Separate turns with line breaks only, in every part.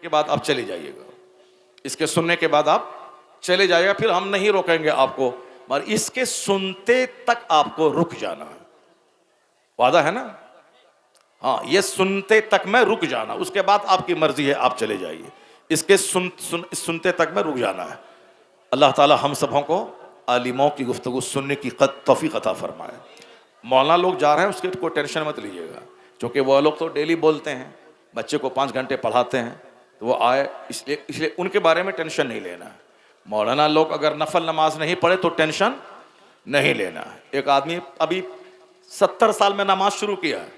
के बाद आप चले जाइएगा, इसके सुनने के बाद आप चले जाइएगा, फिर हम नहीं रोकेंगे आपको, मगर इसके सुनते तक आपको रुक जाना है। वादा है ना? हाँ, ये सुनते तक में रुक जाना, उसके बाद आपकी मर्जी है, आप चले जाइए। इसके सुनते तक में रुक जाना है। अल्लाह ताला हम सबों को आलिमों की गुफ्तगू सुनने की तौफीक अता फरमाए। मौलाना लोग जा रहे हैं, उसके कोई टेंशन मत लीजिएगा, क्योंकि वो लोग तो डेली बोलते हैं, बच्चे को 5 घंटे पढ़ाते हैं, तो वो आए, इसलिए उनके बारे में टेंशन नहीं लेना है। मौलाना लोग अगर नफल नमाज नहीं पढ़े तो टेंशन नहीं लेना है। एक आदमी अभी 70 साल में नमाज शुरू किया है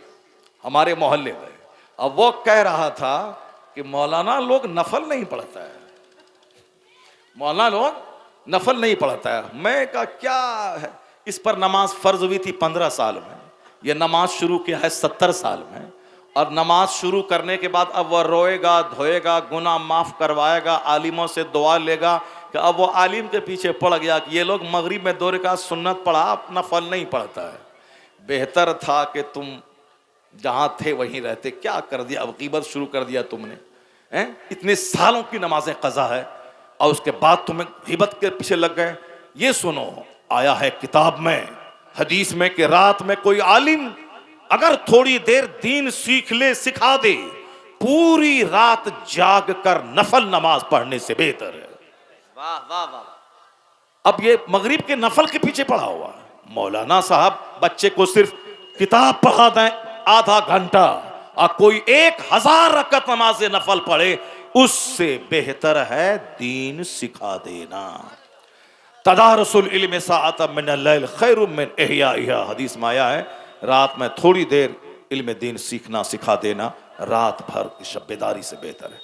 हमारे मोहल्ले में, अब वो कह रहा था कि मौलाना लोग नफल नहीं पढ़ता है, मौलाना लोग नफल नहीं पढ़ता है। मैं कहा क्या है, इस पर नमाज फर्ज हुई थी 15 साल में, ये नमाज शुरू किया है 70 साल में, और नमाज शुरू करने के बाद अब वह रोएगा धोएगा, गुनाह माफ करवाएगा, आलिमों से दुआ लेगा, कि अब वो आलिम के पीछे पड़ गया कि ये लोग मगरिब में 2 रकात सुन्नत पढ़ा, नफल नहीं पढ़ता है। बेहतर था कि तुम जहाँ थे वहीं रहते, क्या कर दिया, अब ग़ीबत शुरू कर दिया तुमने, हैं? इतने सालों की नमाजें क़ज़ा है और उसके बाद तुम्हें ग़ीबत के पीछे लग गए। ये सुनो, आया है किताब में, हदीस में, कि रात में कोई आलिम अगर थोड़ी देर दीन सीख ले, सिखा दे, पूरी रात जाग कर नफल नमाज पढ़ने से बेहतर है।
वाह वाह वाह।
अब ये मगरिब के नफल के पीछे पड़ा हुआ। मौलाना साहब बच्चे को सिर्फ किताब पढ़ा दें आधा घंटा, और कोई 1000 रकअत नमाज नफल पढ़े, उससे बेहतर है दीन सिखा देना। तदारुसुल इल्म साअतम मिनल लैल खैरुम मिन इहयाइहा, हदीस में आया है, रात में थोड़ी देर इल्म दीन सीखना सिखा देना रात भर की शब्बेदारी से बेहतर है।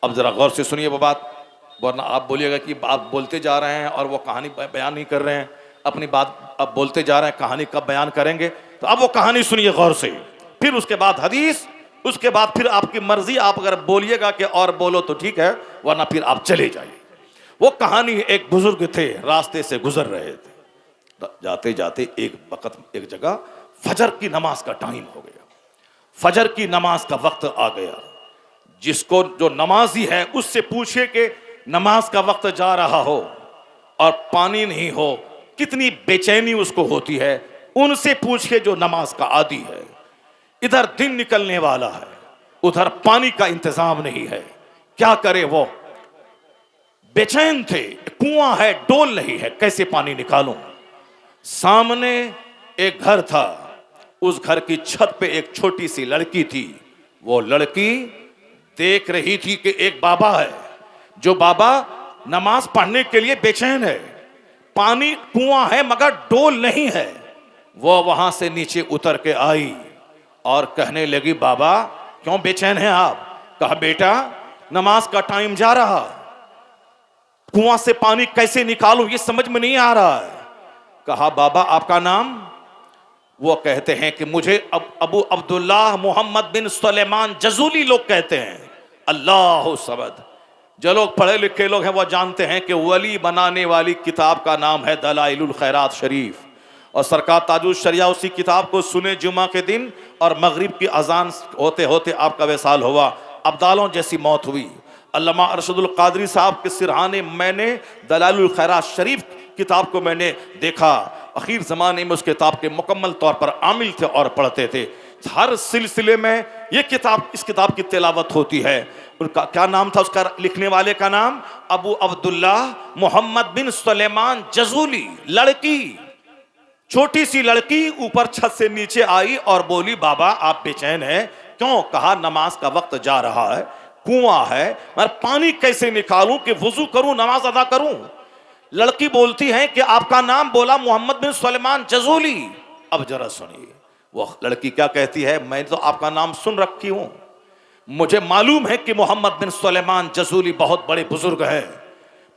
अब जरा गौर से सुनिए वो बात, वरना आप बोलिएगा कि आप बोलते जा रहे हैं और वो कहानी बयान नहीं कर रहे हैं। अपनी बात अब बोलते जा रहे हैं, कहानी कब बयान करेंगे? तो अब वो कहानी सुनिए गौर से, फिर उसके बाद हदीस, उसके बाद फिर आपकी मर्जी, आप अगर बोलिएगा कि और बोलो तो ठीक है, वरना फिर आप चले जाइए। वो कहानी, एक बुजुर्ग थे, रास्ते से गुजर रहे थे, जाते जाते एक वक्त एक जगह फजर की नमाज का टाइम हो गया, फजर की नमाज का वक्त आ गया। जिसको जो नमाजी है उससे पूछे कि नमाज का वक्त जा रहा हो और पानी नहीं हो, कितनी बेचैनी उसको होती है, उनसे पूछे जो नमाज का आदी है। इधर दिन निकलने वाला है, उधर पानी का इंतजाम नहीं है, क्या करे वो? बेचैन थे, कुआं है, डोल नहीं है, कैसे पानी निकालूं? सामने एक घर था, उस घर की छत पे एक छोटी सी लड़की थी। वो लड़की देख रही थी कि एक बाबा है, जो बाबा नमाज पढ़ने के लिए बेचैन है, पानी कुआं है मगर डोल नहीं है। वो वहां से नीचे उतर के आई और कहने लगी, बाबा क्यों बेचैन हैं आप? कहा, बेटा नमाज का टाइम जा रहा, कुआं से पानी कैसे निकालूं ये समझ में नहीं आ रहा है। कहा, बाबा आपका नाम? वो कहते हैं कि मुझे अबू अब्दुल्लाह मोहम्मद बिन सुलेमान जजूली लोग कहते हैं। अल्लाह समद। जो लोग पढ़े लिखे लोग हैं वो जानते हैं कि वली बनाने वाली किताब का नाम है दलाइलुल खैरात शरीफ, और सरकार ताजुल शरिया उसी किताब को सुने जुमा के दिन, और मगरिब की अजान होते होते आपका वसाल हुआ, अब्दालों जैसी मौत हुई। अल्लामा अरशदुल कादरी साहब के सिरहाने मैंने दलाइलुल खैरात शरीफ किताब को मैंने देखा, आखिर ज़माने में उस किताब के मुकम्मल तौर पर आमिल थे और पढ़ते थे। हर सिलसिले में ये किताब, इस किताब की तिलावत होती है। उनका क्या नाम था, उसका लिखने वाले का नाम अबू अब्दुल्लाह मोहम्मद बिन सुलेमान जजूली। लड़की, छोटी सी लड़की ऊपर छत से नीचे आई और बोली, बाबा आप बेचैन हैं क्यों? कहा, नमाज का वक्त जा रहा है, कुआं है, मैं पानी कैसे निकालूं कि वुजू करूं, नमाज अदा करूं? लड़की बोलती है कि आपका नाम? बोला, मोहम्मद बिन सुलेमान जजूली। अब जरा सुनिए वो लड़की क्या कहती है, मैं तो आपका नाम सुन रखी हूं, मुझे मालूम है कि मोहम्मद बिन सुलेमान जजूली बहुत बड़े बुजुर्ग हैं,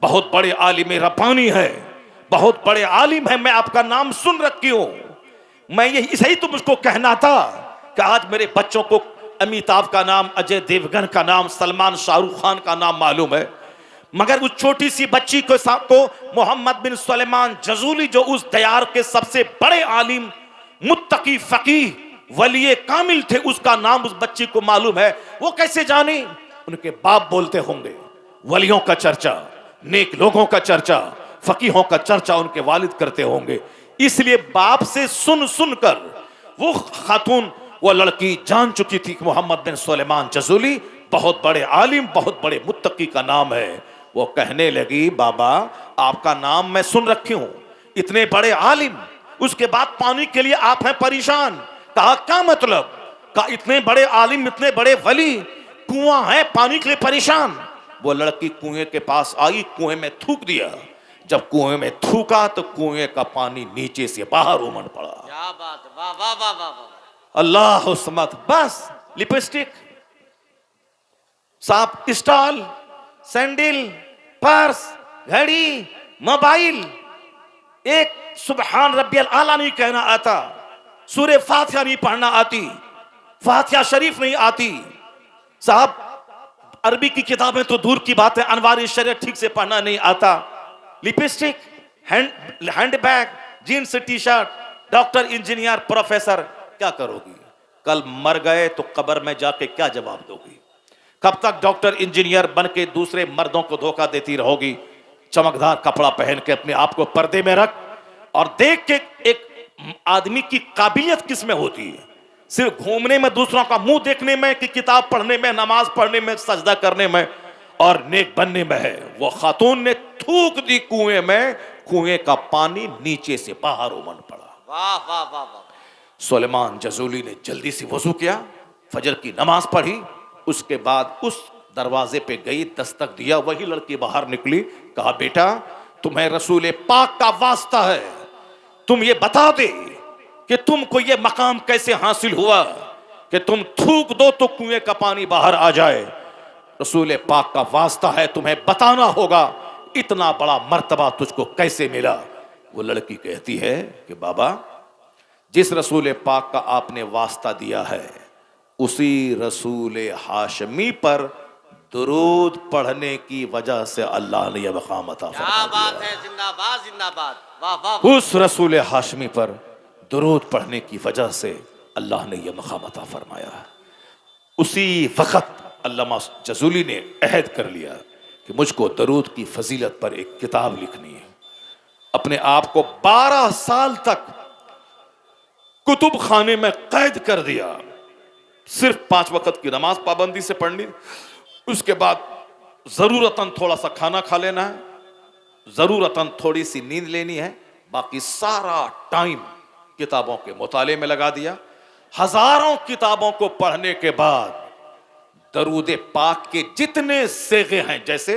बहुत बड़े आलिम रब्बानी है, बहुत बड़े आलिम है, मैं आपका नाम सुन रखी हूं। मैं यही सही तो मुझको कहना था कि आज मेरे बच्चों को अमिताभ का नाम, अजय देवगन का नाम, सलमान शाहरुख खान का नाम मालूम है, मगर उस छोटी सी बच्ची को मोहम्मद बिन सुलेमान जजूली, जो उस दयार के सबसे बड़े आलिम, मुत्तकी, फकीह, वली कामिल थे, उसका नाम उस बच्ची को मालूम है, वो कैसे जाने? उनके बाप बोलते होंगे, वलियों का चर्चा, नेक लोगों का चर्चा, फकीहों का चर्चा उनके वालिद करते होंगे। इसलिए बाप से सुन सुनकर वो खातून, वो लड़की जान चुकी थी कि मोहम्मद बिन सुलेमान जज़ूली बहुत बड़े आलिम, बहुत बड़े मुत्तकी का नाम है। वो कहने लगी, बाबा आपका नाम मैं सुन रखी हूं, इतने बड़े आलिम, उसके बाद पानी के लिए आप हैं परेशान। कहा क्या मतलब? कहा इतने बड़े आलिम, इतने बड़े वली, कुआं है, पानी के लिए परेशान। वो लड़की कुएं के पास आई, कुएं में थूक दिया। जब कुएं में थूका तो कुएं का पानी नीचे से बाहर उमड़ पड़ा।
क्या बात, वाह वाह वाह वाह वाह।
अल्लाह समत। बस लिपस्टिक, साफ स्टॉल, सैंडल, पर्स, घड़ी, मोबाइल, एक सुबहान रब्बियल आला नहीं कहना आता, सूरे फातिहा नहीं पढ़ना आती, फातिहा शरीफ नहीं आती। साहब अरबी की किताबें तो दूर की बात है, अनवार शरीयत ठीक से पढ़ना नहीं आता। Lipstick, hand bag, jeans T shirt, doctor, engineer, professor, क्या करोगी? कल मर गए तो कब्र में जाके क्या जवाब दोगी? कब तक डॉक्टर इंजीनियर बन के दूसरे मर्दों को धोखा देती रहोगी? चमकदार कपड़ा पहन के अपने आप को पर्दे में रख और देख के एक आदमी की काबिलियत किस में होती है? सिर्फ घूमने में, दूसरों का मुंह देखने में, कि किताब पढ़ने में, नमाज पढ़ने में, सजदा करने में और नेक बनने में है। वो खातून ने थूक दी कुएं में, कुएं का पानी नीचे से बाहर उमड़ पड़ा।
वाह वाह वाह वाह।
सुलेमान जज़ूली ने जल्दी से वजू किया, फजर की नमाज पढ़ी, उसके बाद उस दरवाजे पे गई, दस्तक दिया, वही लड़की बाहर निकली। कहा बेटा तुम्हें रसूल पाक का वास्ता है, तुम ये बता दे कि तुमको ये मकाम कैसे हासिल हुआ कि तुम थूक दो तो कुएं का पानी बाहर आ जाए। रसूल पाक का वास्ता है, तुम्हें बताना होगा इतना बड़ा मर्तबा तुझको कैसे मिला। वो लड़की कहती है कि बाबा जिस रसूल पाक का आपने वास्ता दिया है उसी रसूल हाशमी पर दुरूद पढ़ने की वजह से अल्लाह ने यह मकाम अता
क्या
फरमा
बात
दिया।
है, जिंदाबाद जिंदाबाद, वाह वाह वाह।
उस रसूल हाशमी पर दुरूद पढ़ने की वजह से अल्लाह ने यह मकाम अता फरमाया। उसी वक्त अल्लामा जज़ूली ने अहद कर लिया कि मुझको दरूद की फजीलत पर एक किताब लिखनी है। अपने आप को 12 साल तक कुतुब खाने में कैद कर दिया। सिर्फ 5 वक्त की नमाज पाबंदी से पढ़नी, उसके बाद जरूरतन थोड़ा सा खाना खा लेना है, जरूरतन थोड़ी सी नींद लेनी है, बाकी सारा टाइम किताबों के मुताले में लगा दिया। हजारों किताबों को पढ़ने के बाद दरूद पाक के जितने सेगे हैं, जैसे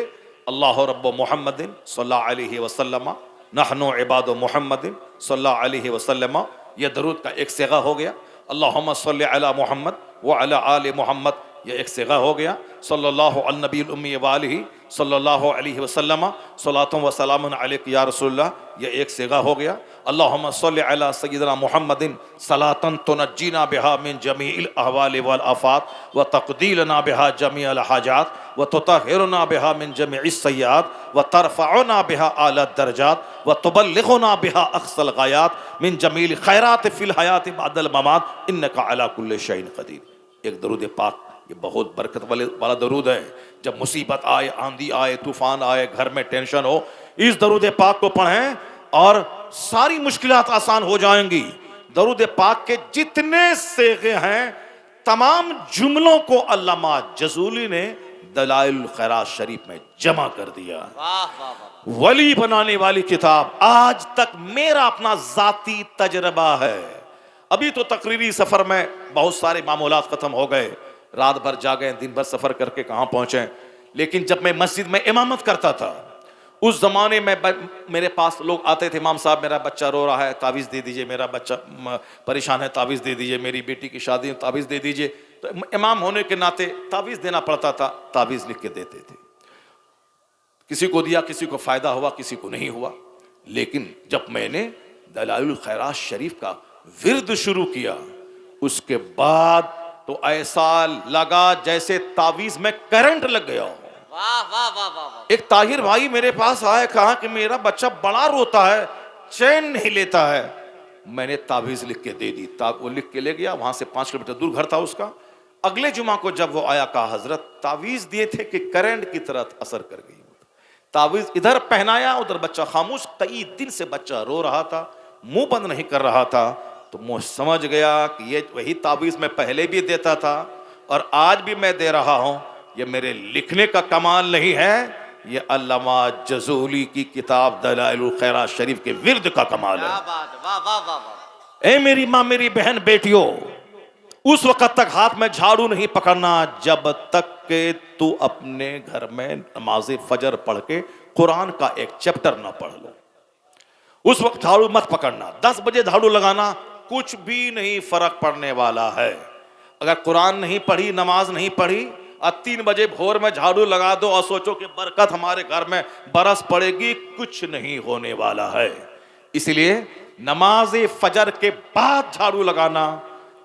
अल्लाह रब्बो मुहम्मदिन सल्लल्लाहु अलैहि वसल्लम, नहनु इबादो मुहम्मदिन सल्लल्लाहु अलैहि वसल्लम, यह दरूद का एक सेगा हो गया। अल्लाहुम्मा सल्लि अला मुहम्मद व अला आले मुहम्मद, यह एक सेगा हो गया। सल्लल्लाहु अला नबील उम्मी व आलिहि सल्लल्लाहु अलैहि वसल्लम सलातुम व सलामुन अलैका या रसूलल्लाह, यह एक सेगा हो गया। अल्लाहुम्मा सल्लि अला सय्यिदना मुहम्मदिन सलातन तुनज्जीना बिहा मिन जमीइल अहवाल वल आफात व तक़दीलना बिहा जमीअल हाजात व तुतहिरुना बिहा मिन जमीइस सय्यात व तरफ़उना बिहा आला दरजात व तुबल्लिगुना बिहा अक़सल गायात मिन जमील खैरात फिल हयात बअदल ममात इन्नका अला कुल्लि शैइन क़दीर। एक दरूद पाक, ये बहुत बरकत वाला दरूद है। जब मुसीबत आए, आंधी आए, तूफान आए, घर में टेंशन हो, इस दरूद पाक को पढ़ें और सारी मुश्किलात आसान हो जाएंगी। दरूद पाक के जितने सेगे हैं तमाम जुमलों को अल्लामा जज़ूली ने दलाइल खैरात शरीफ में जमा कर दिया।
वाह वाह वाह।
वली बनाने वाली किताब आज तक मेरा अपना जाती तजर्बा है। अभी तो तकरीरी सफर में बहुत सारे मामूलात खत्म हो गए, रात भर जागे, दिन भर सफर करके कहां पहुंचे। लेकिन जब मैं मस्जिद में इमामत करता था उस जमाने में मेरे पास लोग आते थे, इमाम साहब मेरा बच्चा रो रहा है, तावीज़ दे दीजिए, मेरा बच्चा परेशान है, तावीज़ दे दीजिए, मेरी बेटी की शादी है, तावीज़ दे दीजिए। तो इमाम होने के नाते तावीज़ देना पड़ता था, तावीज़ लिख के देते थे। किसी को दिया, किसी को फायदा हुआ, किसी को नहीं हुआ। लेकिन जब मैंने दलाइल खैरात शरीफ का विर्द शुरू किया उसके बाद तो ऐसा लगा जैसे तावीज़ में करंट लग गया हो।
वाह वाह वाह वाह वाह।
एक ताहिर भाई मेरे पास आए, कहा कि मेरा बच्चा बड़ा रोता है, चैन नहीं लेता है। मैंने तावीज़ लिख के दे दी, वो लिख के ले गया। वहां से 5 किलोमीटर दूर घर था उसका। अगले जुमा को जब वो आया, कहा हजरत तावीज दिए थे कि करंट की तरह असर कर गई। तावीज इधर पहनाया, उधर बच्चा खामोश, कई दिन से बच्चा रो रहा था, मुंह बंद नहीं कर रहा था। तो मुंह समझ गया कि ये वही तावीज मैं पहले भी देता था और आज भी मैं दे रहा हूं। ये मेरे लिखने का कमाल नहीं है, ये अल्लामा जज़ूली की किताब दलाइलुल खैरात शरीफ के विर्द का कमाल है।
क्या बात है, वाह वाह वाह वाह।
ए मेरी माँ, मेरी बहन, बेटियों, उस वक्त तक हाथ में झाड़ू नहीं पकड़ना जब तक के तू अपने घर में नमाज फजर पढ़ के कुरान का एक चैप्टर ना पढ़ लो। उस वक्त झाड़ू मत पकड़ना। 10 बजे झाड़ू लगाना कुछ भी नहीं फर्क पड़ने वाला है। अगर कुरान नहीं पढ़ी, नमाज नहीं पढ़ी और 3 बजे भोर में झाड़ू लगा दो और सोचो कि बरकत हमारे घर में बरस पड़ेगी, कुछ नहीं होने वाला है। इसलिए नमाज फजर के बाद झाड़ू लगाना,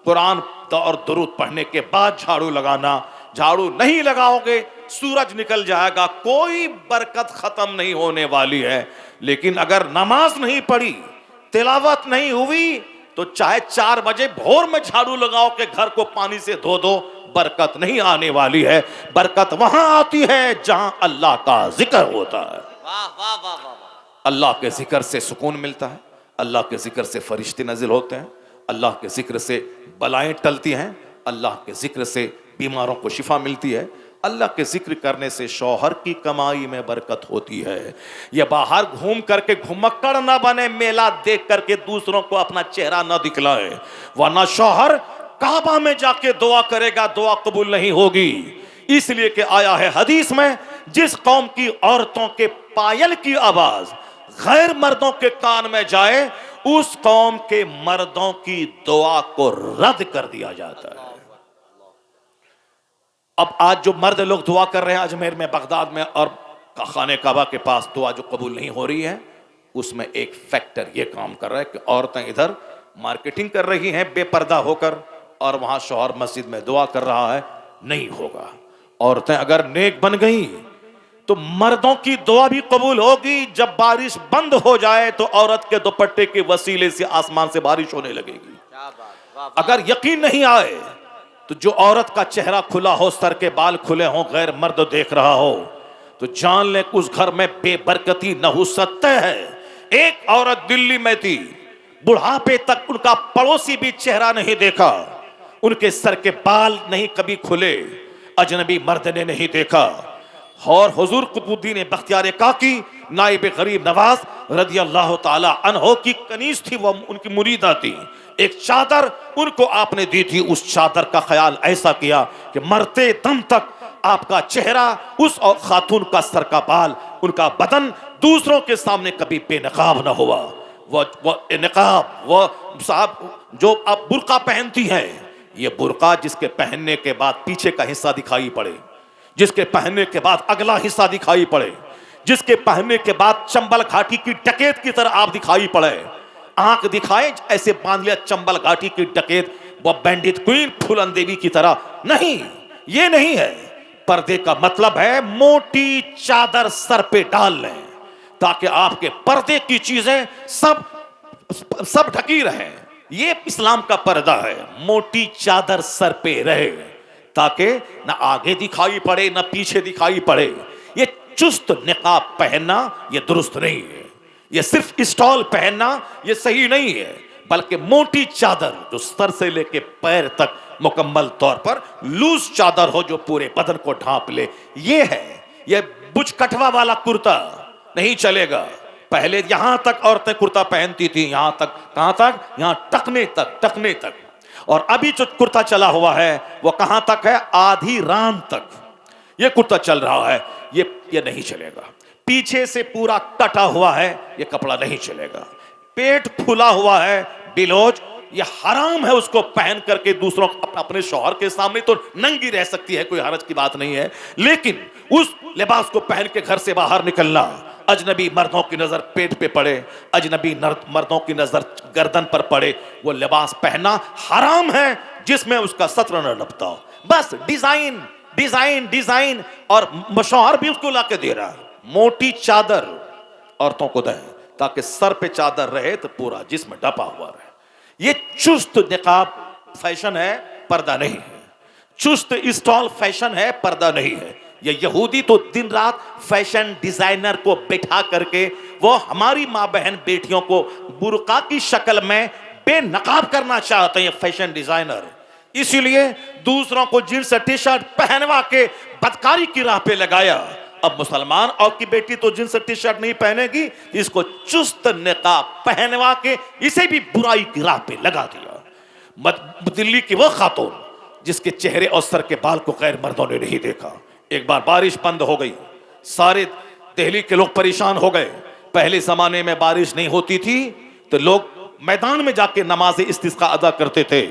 कुरान और दुरूद पढ़ने के बाद झाड़ू लगाना। झाड़ू नहीं लगाओगे सूरज निकल जाएगा, कोई बरकत खत्म नहीं होने वाली है। लेकिन अगर नमाज नहीं पढ़ी, तिलावत नहीं हुई, तो चाहे 4 बजे भोर में झाड़ू लगाओ के घर को पानी से धो दो, बरकत नहीं आने वाली है। बरकत वहां आती है जहां अल्लाह का जिक्र होता है।
वाह वाह वाह वाह वाह।
अल्लाह के जिक्र से सुकून मिलता है, अल्लाह के जिक्र से फरिश्ते नाजिल होते हैं, अल्लाह के जिक्र से बलाएं टलती हैं, अल्लाह के जिक्र से बीमारों को शिफा मिलती है, अल्लाह के जिक्र करने से शौहर की कमाई में बरकत होती है। यह बाहर घूम करके घुमक्कड़ ना बने, मेला देख करके दूसरों को अपना चेहरा ना दिखलाए, वरना शौहर काबा में जाके दुआ करेगा, दुआ कबूल नहीं होगी। इसलिए कि आया है हदीस में, जिस कौम की औरतों के पायल की आवाज गैर मर्दों के कान में जाए, उस कौम के मर्दों की दुआ को रद्द कर दिया जाता है। अब आज जो मर्द लोग दुआ कर रहे हैं अजमेर में, बगदाद में और खाने काबा के पास, दुआ जो कबूल नहीं हो रही है, उसमें एक फैक्टर ये काम कर रहा है कि औरतें इधर मार्केटिंग कर रही हैं बेपर्दा होकर और वहां शौहर मस्जिद में दुआ कर रहा है। नहीं होगा। औरतें अगर नेक बन गई तो मर्दों की दुआ भी कबूल होगी। जब बारिश बंद हो जाए तो औरत के दुपट्टे के वसीले से आसमान से बारिश होने लगेगी।
क्या बात, वाह वाह।
अगर यकीन नहीं आए तो जो औरत का चेहरा खुला हो, सर के बाल खुले हों, गैर मर्द देख रहा हो, तो जान ले उस घर में बेबरकती नहुसत है। एक औरत दिल्ली में थी, बुढ़ापे तक उनका पड़ोसी भी चेहरा नहीं देखा, उनके सर के बाल नहीं कभी खुले, अजनबी मर्द ने नहीं देखा। और हुजूर कुतुबुद्दीन बख्तियार काकी नाइब गरीब नवाज रदी अल्लाह ताला अन्हो की कनीज थी, वो उनकी मुरीदा थी। एक चादर उनको आपने दी थी, उस चादर का ख्याल ऐसा किया कि मरते दम तक आपका चेहरा, उस और खातून का सर का बाल, उनका बदन दूसरों के सामने कभी बेनकाब न हुआ। वो निकाब, वो साहब जो आप बुर्का पहनती हैं, ये बुर्का जिसके पहनने के बाद पीछे का हिस्सा दिखाई पड़े, जिसके पहनने के बाद अगला हिस्सा दिखाई पड़े, जिसके पहनने के बाद चंबल घाटी की डकैत की तरह आप दिखाई पड़े, आंख दिखाए ऐसे बांध लिया चंबल घाटी की डकैत, वो बैंडिट क्वीन फूलन देवी की तरह नहीं। ये नहीं है। पर्दे का मतलब है मोटी चादर सर पे डाल लें ताकि आपके पर्दे की चीजें सब ढकी रहें। ये इस्लाम का पर्दा है, मोटी चादर सर पे रहे ताकि ना आगे दिखाई पड़े ना पीछे दिखाई पड़े। ये चुस्त निकाब पहनना ये दुरुस्त नहीं है। ये सिर्फ स्टॉल पहनना ये सही नहीं है, बल्कि मोटी चादर जो सर से लेके पैर तक मुकम्मल तौर पर लूज चादर हो जो पूरे बदन को ढांप ले, ये है। ये बुच कटवा वाला कुर्ता नहीं चलेगा। पहले यहां तक औरतें कुर्ता पहनती थी, यहां तक, कहां तक, यहां टकने तक। और अभी जो कुर्ता चला हुआ है वो कहां तक है, आधी रान तक ये कुर्ता चल रहा है। ये नहीं चलेगा। पीछे से पूरा कटा हुआ है, ये कपड़ा नहीं चलेगा। पेट फूला हुआ है, बिलोज, ये हराम है उसको पहन करके दूसरों अपने शौहर के सामने तो नंगी रह सकती है, कोई हरज की बात नहीं है, लेकिन उस लिबास को पहन के घर से बाहर निकलना, अजनबी मर्दों की नजर पेट पे पड़े, अजनबी मर्दों की नजर गर्दन पर पड़े, वो लिबास पहनना हराम है जिसमें उसका सत्र न लपता हो। बस डिजाइन डिजाइन डिजाइन, और शौहर भी उसको लाके दे रहा है। मोटी चादर औरतों को दें ताकि सर पे चादर रहे तो पूरा जिस्म ढपा हुआ रहे। ये चुस्त निकाब फैशन है, पर्दा नहीं है। चुस्त स्टॉल फैशन है, पर्दा नहीं है। ये यहूदी तो दिन रात फैशन डिजाइनर को बैठा करके वो हमारी माँ बहन बेटियों को बुर्का की शक्ल में बेनकाब करना चाहते हैं, फैशन डिजाइनर। इसीलिए दूसरों को जींस टी शर्ट पहनवा के बदकारी की राह पे लगाया। अब मुसलमान और की बेटी तो जींस टी शर्ट नहीं पहनेगी, इसको चुस्त निकाब पहनवा के इसे भी बुराई की राह पे लगा दिया। दिल्ली की वो खातून जिसके चेहरे और सर के बाल को गैर मर्दों ने नहीं देखा, एक बार बारिश बंद हो गई, सारे दिल्ली के लोग परेशान हो गए। पहले जमाने में बारिश नहीं होती थी तो लोग मैदान में जाके नमाज इस्तिस्का अदा करते थे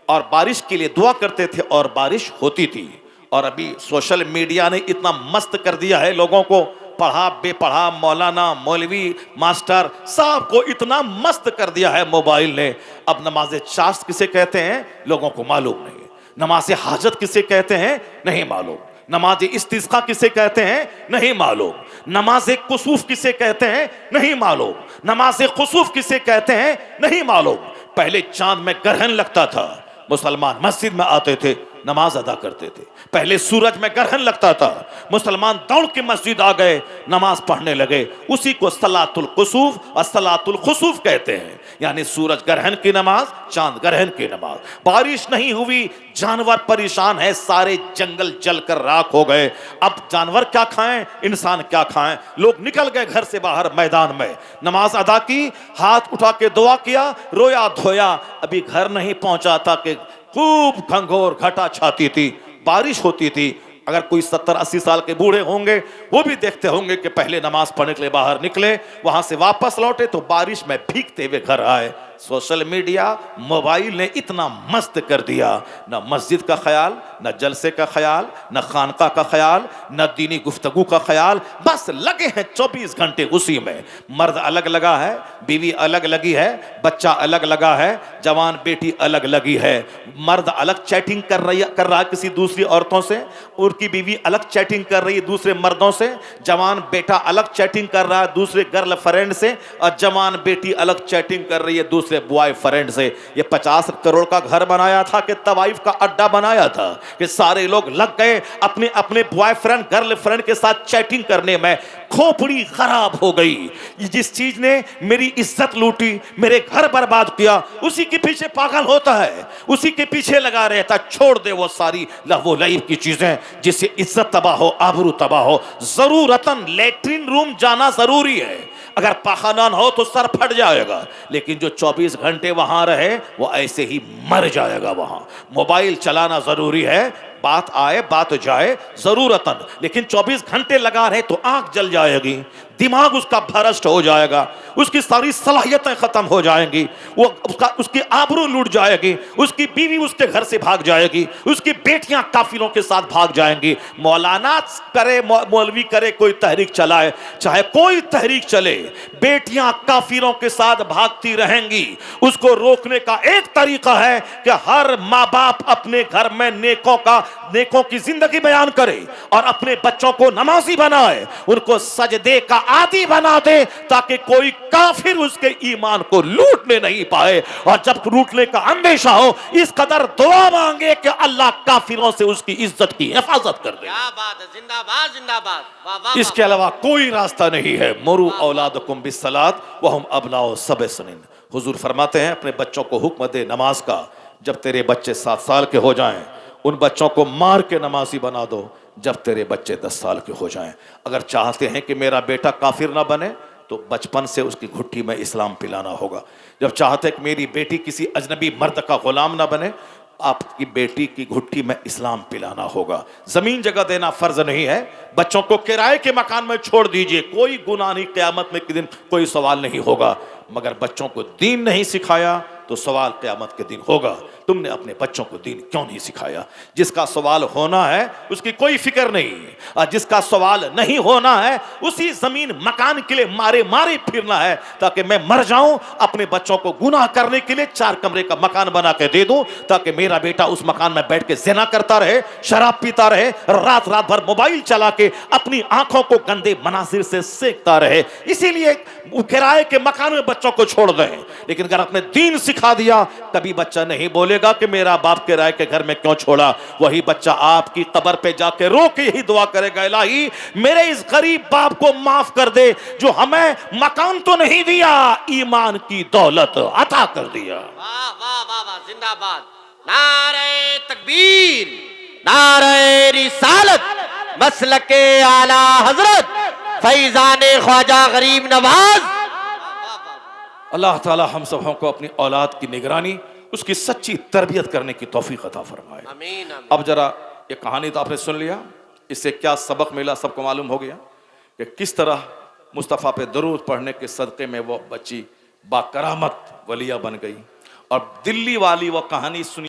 और बारिश के लिए दुआ करते थे और बारिश होती थी। और अभी सोशल मीडिया ने इतना मस्त कर दिया है लोगों को, पढ़ा बेपढ़ा, मौलाना, मौलवी, मास्टर, सबको इतना मस्त कर दिया है मोबाइल ने। अब नमाज चाश्त किसे कहते हैं लोगों को मालूम नहीं, नमाज हाजत किसे कहते हैं नहीं मालूम, नमाज इस्तिस्का किसे कहते हैं नहीं मालूम, नमाज कुसूफ किसे कहते हैं नहीं मालूम, नमाज कुसूफ किसे कहते हैं नहीं मालूम। पहले चांद में ग्रहण लगता था, मुसलमान मस्जिद में आते थे, नमाज अदा करते थे। पहले सूरज में ग्रहण लगता था, मुसलमान दौड़ के मस्जिद आ गए, नमाज पढ़ने लगे। उसी को सलातुल कुसूफ और सलातुल खुसूफ कहते हैं, यानी सूरज ग्रहण की नमाज, चांद ग्रहण की नमाज। बारिश नहीं हुई, जानवर परेशान है, सारे जंगल जलकर राख हो गए। अब जानवर क्या खाएं, इंसान क्या खाएं। लोग निकल गए घर से बाहर मैदान में, नमाज अदा की, हाथ उठा के दुआ किया, रोया धोया, अभी घर नहीं पहुंचा था कि खूब घंघोर घटा छाती थी, बारिश होती थी। अगर कोई 70-80 साल के बूढ़े होंगे वो भी देखते होंगे कि पहले नमाज पढ़ने के लिए बाहर निकले, वहां से वापस लौटे तो बारिश में भीगते हुए घर आए। सोशल मीडिया, मोबाइल ने इतना मस्त कर दिया, न मस्जिद का ख्याल, न जलसे का ख्याल, न खानका का ख्याल, न दीनी गुफ्तगू का ख्याल, बस लगे हैं 24 घंटे उसी में। मर्द अलग लगा है, बीवी अलग लगी है, बच्चा अलग लगा है, जवान बेटी अलग लगी है। मर्द अलग चैटिंग कर रहा है किसी दूसरी औरतों से, उनकी बीवी अलग चैटिंग कर रही है दूसरे मर्दों से, जवान बेटा अलग चैटिंग कर रहा है दूसरे गर्लफ्रेंड से, और जवान बेटी अलग चैटिंग कर रही है दूसरे बॉयफ्रेंड से। ये 50 करोड़ का घर बनाया था कि तवाइफ का अड्डा बनाया था कि सारे लोग लग गए अपने अपने बॉयफ्रेंड गर्लफ्रेंड के साथ चैटिंग करने में। खोपड़ी खराब हो गई। जिस चीज ने मेरी इज्जत लूटी, मेरे घर बर्बाद किया, उसी के पीछे पागल होता है, उसी के पीछे लगा रहता। छोड़ दे वो सारी लहवो लईब की चीजें जिससे इज्जत तबाह हो, आबरू तबाह हो। जरूरतन लेटरिन रूम जाना जरूरी है, अगर पाखाना हो तो सर फट जाएगा, लेकिन जो 24 घंटे वहां रहे वो ऐसे ही मर जाएगा वहां। मोबाइल चलाना जरूरी है, बात आए बात जाए जरूरतन, लेकिन 24 घंटे लगा रहे तो आंख जल जाएगी, दिमाग उसका भ्रष्ट हो जाएगा, उसकी सारी सलाहियतें खत्म हो जाएंगी, वो उसकी आबरू लूट जाएगी, उसकी बीवी उसके घर से भाग जाएगी, उसकी बेटियां काफिरों के साथ भाग जाएंगी। मौलाना करे, मौलवी करे, कोई तहरीक चलाए, चाहे कोई तहरीक चले, बेटियां काफिरों के साथ भागती रहेंगी। उसको रोकने का एक तरीका है कि हर माँ बाप अपने घर में नेकों की जिंदगी बयान करे और अपने बच्चों को नमाजी बनाए, उनको सजदे का आदि बना दे, ताकि कोई काफिर उसके ईमान को लूटने नहीं पाए। और जब लूटने का अंदेशा हो, इस कदर दुआ मांगे कि अल्लाह काफिरों से उसकी इज्जत की हिफाजत कर दे।
क्या बात है, जिंदाबाद जिंदाबाद, वाह वाह।
इसके अलावा कोई रास्ता नहीं है। मुरू औलादकुम बिस्सलात वहुम अबनाउ सबअ सनीन। हुजूर फरमाते हैं अपने बच्चों को हुक्म दे नमाज का। जब तेरे बच्चे 7 साल के हो जाएं, उन बच्चों को मार के नमाजी बना दो जब तेरे बच्चे 10 साल के हो जाएं। अगर चाहते हैं कि मेरा बेटा काफिर ना बने तो बचपन से उसकी घुट्टी में इस्लाम पिलाना होगा। जब चाहते हैं कि मेरी बेटी किसी अजनबी मर्द का गुलाम ना बने, आपकी बेटी की घुट्टी में इस्लाम पिलाना होगा। जमीन जगह देना फर्ज नहीं है, बच्चों को किराए के मकान में छोड़ दीजिए, कोई गुनाह नहीं, क़यामत में के दिन कोई सवाल नहीं होगा। मगर बच्चों को दीन नहीं सिखाया तो सवाल क़यामत के दिन होगा, तुमने अपने बच्चों को दीन क्यों नहीं सिखाया। जिसका सवाल होना है उसकी कोई फिक्र नहीं, और जिसका सवाल नहीं होना है उसी जमीन मकान के लिए मारे मारे फिरना है, ताकि मैं मर जाऊं, अपने बच्चों को गुनाह करने के लिए 4 कमरे का मकान बना के दे दूं, ताकि मेरा बेटा उस मकान में बैठ के ज़िना करता रहे, शराब पीता रहे, रात रात भर मोबाइल चला के अपनी आंखों को गंदे मनासिर से सेकता रहे। इसीलिए किराए के मकान में बच्चों को छोड़ दें, लेकिन अगर अपने दीन सिखा दिया, कभी बच्चा नहीं बोलेगा कि मेरा बाप किराए के घर में क्यों छोड़ा। वही बच्चा आपकी कब्र पे जाके रो के यही दुआ करेगा, इलाही मेरे इस गरीब बाप को माफ कर दे जो हमें मकान तो नहीं दिया, ईमान की दौलत अता कर दिया।
वाह वाह वाह वाह, जिंदाबाद। नारे तकबीर, नारे रिसालत, मसलके आला हजरत फैजाने ख्वाजा गरीब नवाज।
अल्लाह ताला हम सबों को अपनी औलाद की निगरानी, उसकी सच्ची तरबियत करने की तौफीक अता फरमाए।
आमीन आमीन।
अब जरा ये कहानी तो आपने सुन लिया, इससे क्या सबक मिला सबको मालूम हो गया कि किस तरह मुस्तफ़ा पे दरूद पढ़ने के सदक़े में वो बच्ची बाकरामत वलिया बन गई। और दिल्ली वाली वो कहानी सुनी।